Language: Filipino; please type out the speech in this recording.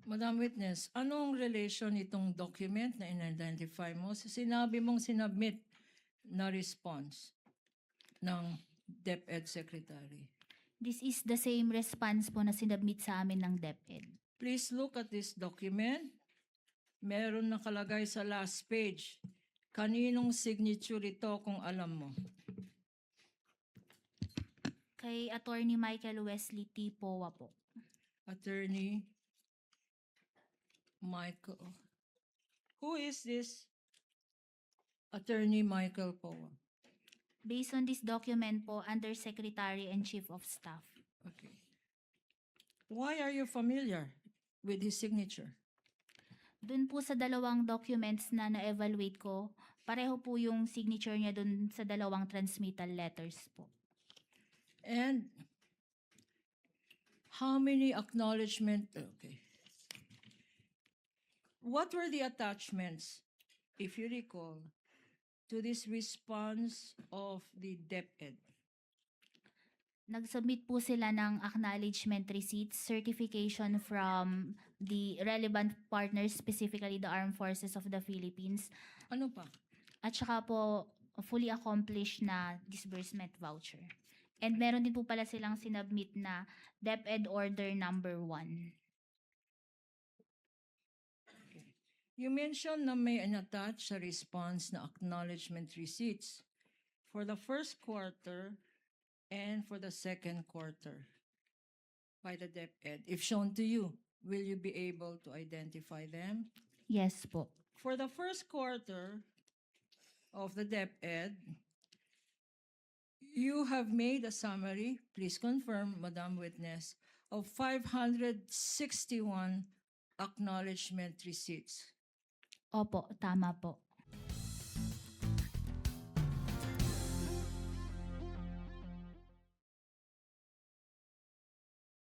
Madam Witness, anong relation itong document na in-identify mo sa sinabi mong sinubmit na response ng DepEd Secretary? This is the same response po na sinubmit sa amin ng DepEd. Please look at this document. Meron nakalagay sa last page. Kaninong signature ito kung alam mo? Kay Attorney Michael Wesley T. Powa po. Attorney Michael. Who is this Attorney Michael Poa? Based on this document po, Undersecretary and Chief of Staff. Okay. Why are you familiar with his signature? Dun po sa dalawang documents na na-evaluate ko, pareho po yung signature niya dun sa dalawang transmittal letters po. And how many acknowledgement? Okay. What were the attachments, if you recall, to this response of the DepEd? Nag-submit po sila ng acknowledgement receipts, certification from the relevant partners, specifically the Armed Forces of the Philippines, Ano pa? at saka po fully accomplished na disbursement voucher. And meron din po pala silang sinubmit na DepEd Order number 1. You mentioned na may attach sa response na acknowledgement receipts for the first quarter and for the second quarter by the DepEd. If shown to you, will you be able to identify them? Yes po. For the first quarter of the DepEd, you have made a summary, please confirm, Madam Witness, of 561 acknowledgement receipts. Opo, tama po.